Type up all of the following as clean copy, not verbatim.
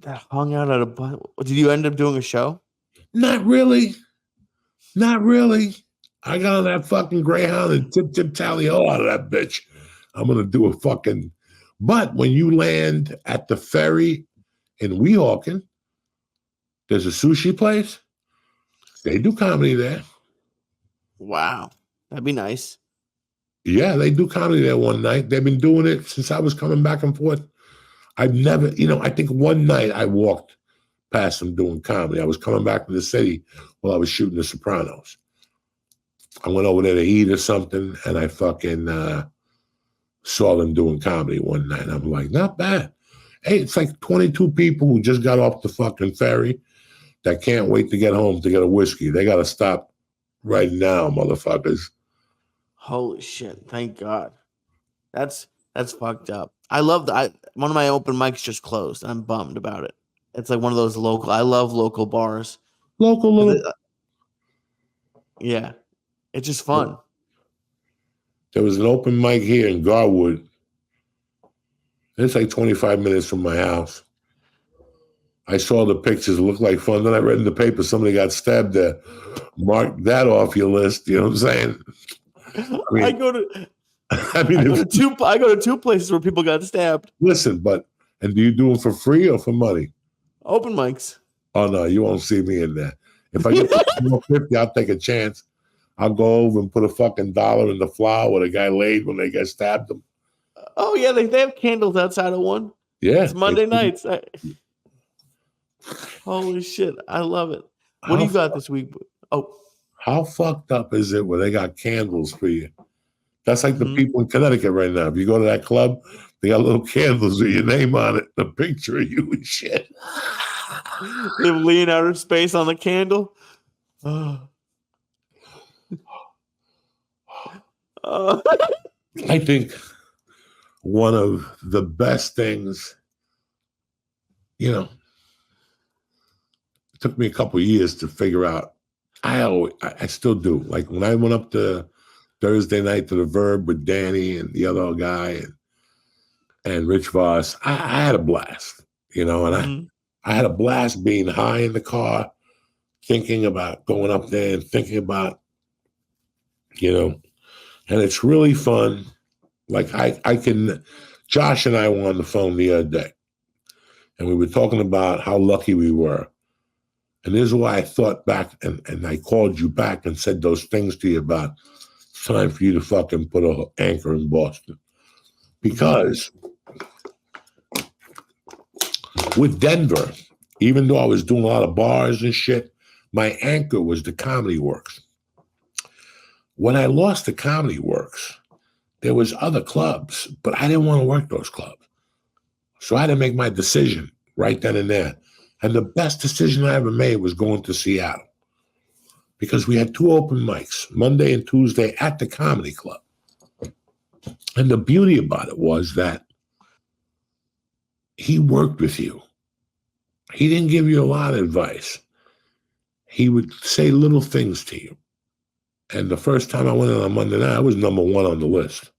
that hung out at a bunch. Did you end up doing a show? Not really. Not really. I got on that fucking Greyhound and tip tally ho out of that bitch. I'm gonna do a fucking. But when you land at the ferry in Weehawken, there's a sushi place. They do comedy there. Wow, that'd be nice. Yeah, they do comedy there one night. They've been doing it since I was coming back and forth. I've never, I think one night I walked past them doing comedy. I was coming back to the city while I was shooting The Sopranos. I went over there to eat or something, and I fucking saw them doing comedy one night. I'm like, not bad. Hey, it's like 22 people who just got off the fucking ferry that can't wait to get home to get a whiskey. They got to stop right now, motherfuckers. Holy shit! Thank God. That's fucked up. I love that. One of my open mics just closed. I'm bummed about it. It's like one of those local. I love local bars. Local little. Yeah, it's just fun. There was an open mic here in Garwood. It's like 25 minutes from my house. I saw the pictures. It looked like fun. Then I read in the paper somebody got stabbed there. Mark that off your list. You know what I'm saying? I go to two places where people got stabbed. Listen, and do you do them for free or for money? Open mics. Oh no, you won't see me in there. If I get $50, I'll take a chance. I'll go over and put a fucking $1 in the flower where the guy laid when they get stabbed him. Oh yeah, they have candles outside of one. Yeah, it's Monday nights. Holy shit, I love it. What do you got this week? Oh, how fucked up is it where they got candles for you? That's like the people in Connecticut right now. If you go to that club, they got little candles with your name on it, the picture of you and shit. They have Leonardo space on the candle. I think one of the best things, it took me a couple of years to figure out. I still do. Like when I went up to Thursday night to the Verb with Danny and the other guy and Rich Voss, I had a blast, and I had a blast being high in the car, thinking about going up there and thinking about, and it's really fun. Like Josh and I were on the phone the other day, and we were talking about how lucky we were. And this is why I thought back and I called you back and said those things to you about it's time for you to fucking put an anchor in Boston. Because with Denver, even though I was doing a lot of bars and shit, my anchor was the Comedy Works. When I lost the Comedy Works, there was other clubs, but I didn't want to work those clubs. So I had to make my decision right then and there. And the best decision I ever made was going to Seattle because we had 2 open mics, Monday and Tuesday at the Comedy Club. And the beauty about it was that he worked with you. He didn't give you a lot of advice. He would say little things to you. And the first time I went in on Monday night, I was number 1 on the list.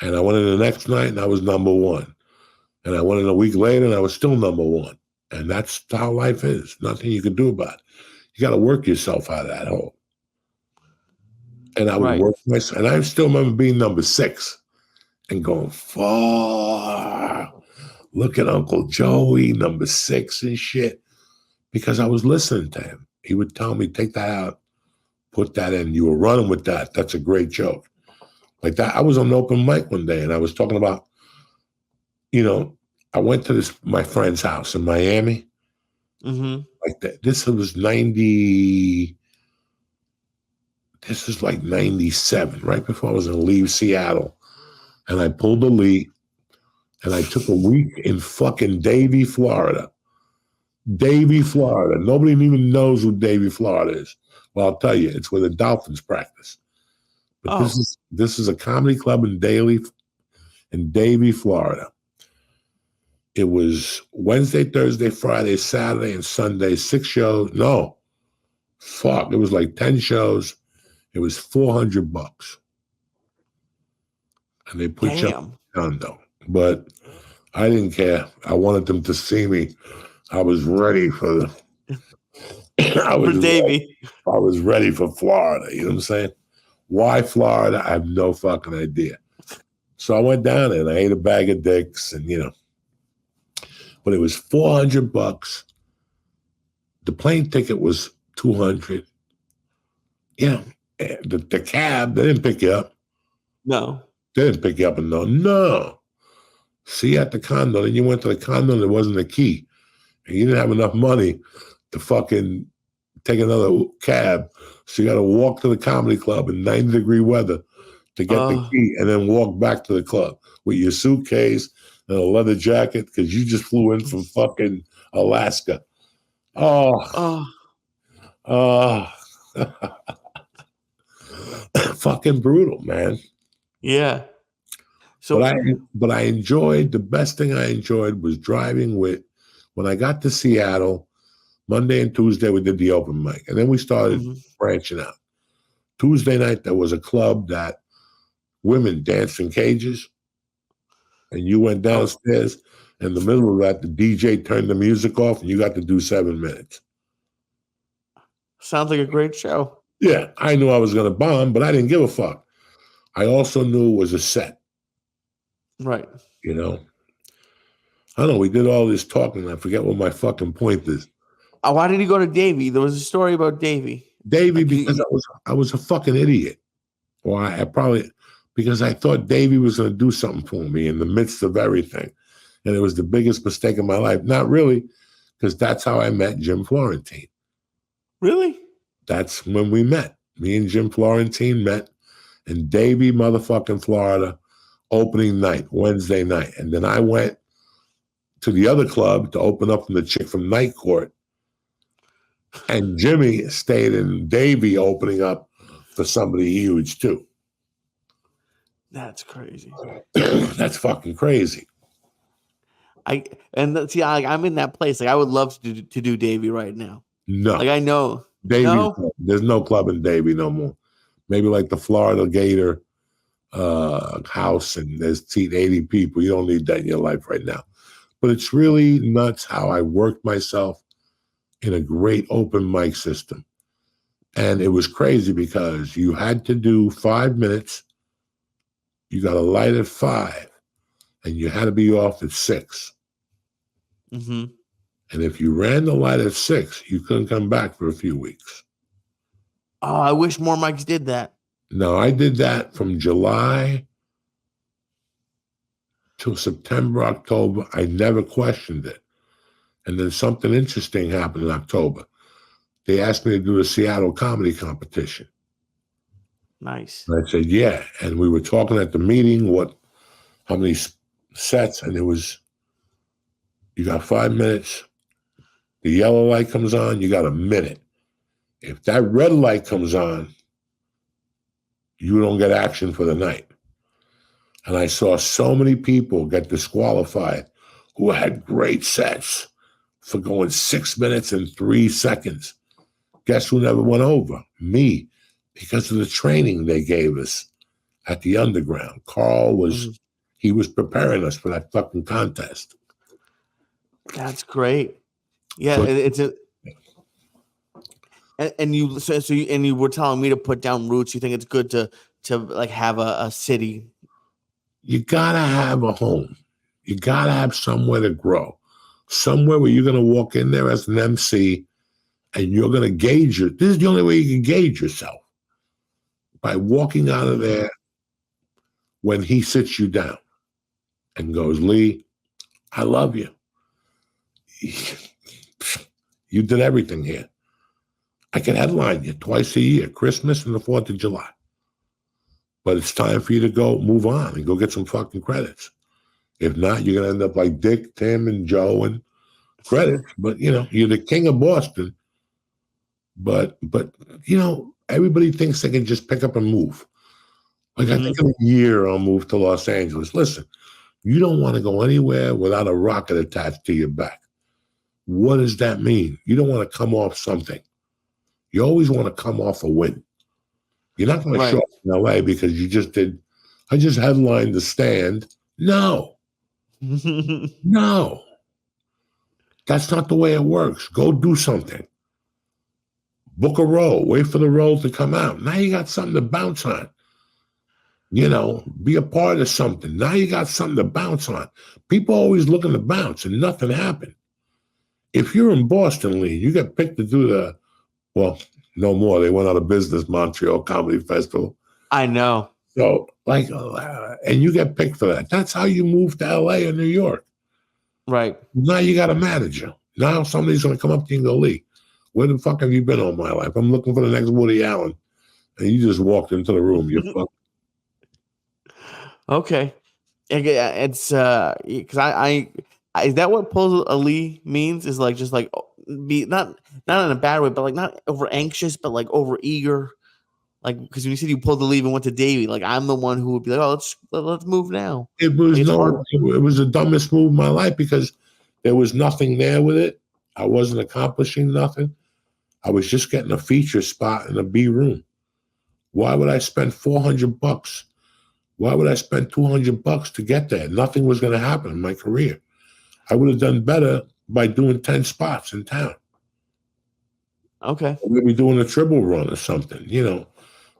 And I went in the next night and I was number 1. And I went in a week later and I was still number 1. And that's how life is. Nothing you can do about it. You got to work yourself out of that hole. And I would work myself. And I still remember being number 6 and going, far. Look at Uncle Joey, number 6 and shit. Because I was listening to him. He would tell me, take that out, put that in. You were running with that. That's a great joke. Like that. I was on an open mic one day and I was talking about, I went to my friend's house in Miami. Like that. This was like 97, right before I was going to leave Seattle. And I pulled a Lee and I took a week in fucking Davie, Florida. Davie, Florida. Nobody even knows who Davie, Florida is. Well, I'll tell you, it's where the Dolphins practice. But this is a comedy club in Davie, Florida. It was Wednesday, Thursday, Friday, Saturday, and Sunday, 6 shows. No, fuck. It was like 10 shows. It was $400. And they put you on though. But I didn't care. I wanted them to see me. I was ready for the. I For was ready. Davey. I was ready for Florida. You know what I'm saying? Why Florida? I have no fucking idea. So I went down there and I ate a bag of dicks, and but it was $400. The plane ticket was $200. The cab, they didn't pick you up. No. They didn't pick you up and no. See you at the condo. Then you went to the condo and there wasn't a key. And you didn't have enough money to fucking take another cab. So you got to walk to the comedy club in 90-degree weather to get the key and then walk back to the club with your suitcase and a leather jacket because you just flew in from fucking Alaska. Oh. Fucking brutal, man. Yeah. So But I enjoyed, the best thing I enjoyed was driving with, when I got to Seattle, Monday and Tuesday we did the open mic. And then we started branching out. Tuesday night there was a club that women danced in cages. And you went downstairs. In the middle of that, the DJ turned the music off and you got to do 7 minutes. Sounds like a great show. Yeah, I knew I was going to bomb, but I didn't give a fuck. I also knew it was a set. Right. I don't know. We did all this talking. I forget what my fucking point is. Why did he go to Davy? There was a story about Davy. Davy, because I was a fucking idiot. Or I probably, because I thought Davy was going to do something for me in the midst of everything. And it was the biggest mistake of my life. Not really, because that's how I met Jim Florentine. Really? That's when we met. Me and Jim Florentine met in Davie, motherfucking Florida, opening night, Wednesday night. And then I went to the other club to open up from the chick from Night Court. And Jimmy stayed in Davie opening up for somebody huge too. That's crazy. That's fucking crazy. I'm in that place. Like I would love to do Davy right now. No. Like I know. Davie, no? There's no club in Davie no more. Maybe like the Florida Gator house and there's seat 80 people. You don't need that in your life right now. But it's really nuts how I worked myself in a great open mic system. And it was crazy because you had to do 5 minutes. You got a light at 5 and you had to be off at 6. Mm-hmm. And if you ran the light at 6, you couldn't come back for a few weeks. Oh, I wish more mics did that. No, I did that from July till September, October. I never questioned it. And then something interesting happened in October. They asked me to do the Seattle comedy competition. Nice. And I said, yeah. And we were talking at the meeting, how many sets, and it was, you got 5 minutes. The yellow light comes on, you got a minute. If that red light comes on, you don't get action for the night. And I saw so many people get disqualified who had great sets for going 6 minutes and 3 seconds. Guess who never went over? Me, because of the training they gave us at the Underground. Carl was, he was preparing us for that fucking contest. That's great. Yeah, it's a. And you were telling me to put down roots. You think it's good to like have a city. You gotta have a home. You gotta have somewhere to grow, somewhere where you're gonna walk in there as an MC, and you're gonna gauge it. This is the only way you can gauge yourself, by walking out of there when he sits you down and goes, Lee, I love you. You did everything here. I can headline you twice a year, Christmas and the 4th of July. But it's time for you to go move on and go get some fucking credits. If not, you're going to end up like Dick, Tim, and Joe and credits. But, you're the king of Boston. But everybody thinks they can just pick up and move. Like, I think in a year I'll move to Los Angeles. Listen, you don't want to go anywhere without a rocket attached to your back. What does that mean? You don't want to come off something. You always want to come off a win. You're not going to show up in LA because I just headlined the Stand. No. No, that's not the way it works. Go do something. Book a role. Wait for the role to come out. Now you got something to bounce on. Be a part of something. Now you got something to bounce on. People always looking to bounce and nothing happened. If you're in Boston, Lee, you get picked to do no more. They went out of business, Montreal Comedy Festival. I know. So, and you get picked for that. That's how you move to LA or New York. Right. Now you got a manager. Now somebody's going to come up to you and go, Lee, where the fuck have you been all my life? I'm looking for the next Woody Allen. And you just walked into the room. You're fucking. Okay. It's because I is that what pull a Lee means? Is like just like be not in a bad way, but like not over anxious, but like over eager. Like because when you said you pulled the leave and went to Davey, like I'm the one who would be like, oh, let's move now. It was it was the dumbest move of my life because there was nothing there with it. I wasn't accomplishing nothing. I was just getting a feature spot in a B room. Why would I spend $400? Why would I spend $200 to get there? Nothing was going to happen in my career. I would have done better by doing 10 spots in town. Okay. Or maybe doing a triple run or something.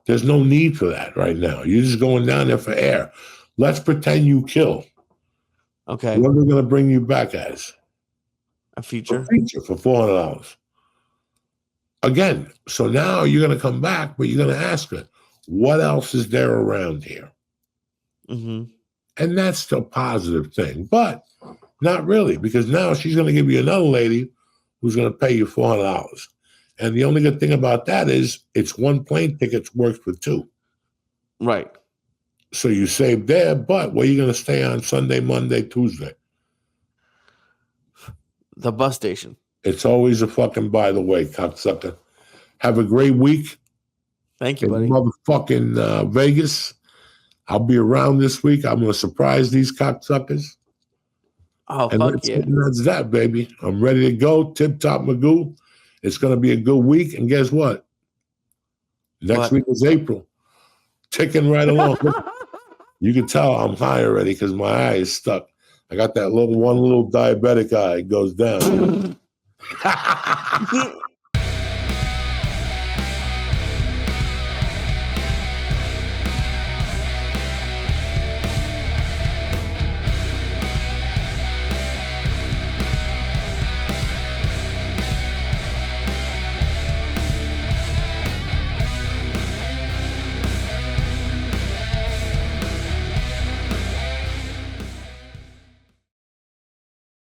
There's no need for that right now. You're just going down there for air. Let's pretend you kill. Okay. What are we going to bring you back as? A feature? A feature for $400. Again, so now you're going to come back, but you're going to ask her, what else is there around here? Mm-hmm. And that's the positive thing. But not really, because now she's going to give you another lady who's going to pay you $400. And the only good thing about that is it's one plane ticket works for two. Right. So you save there, but where are you going to stay on Sunday, Monday, Tuesday? The bus station. It's always a fucking by the way, cocksucker. Have a great week. Thank you, in buddy. Motherfucking Vegas. I'll be around this week. I'm going to surprise these cocksuckers. Oh, and fuck yeah. That's that, baby. I'm ready to go. Tip top Magoo. It's going to be a good week. And guess what? Next week is April. Ticking right along. You can tell I'm high already because my eye is stuck. I got that one little diabetic eye. It goes down.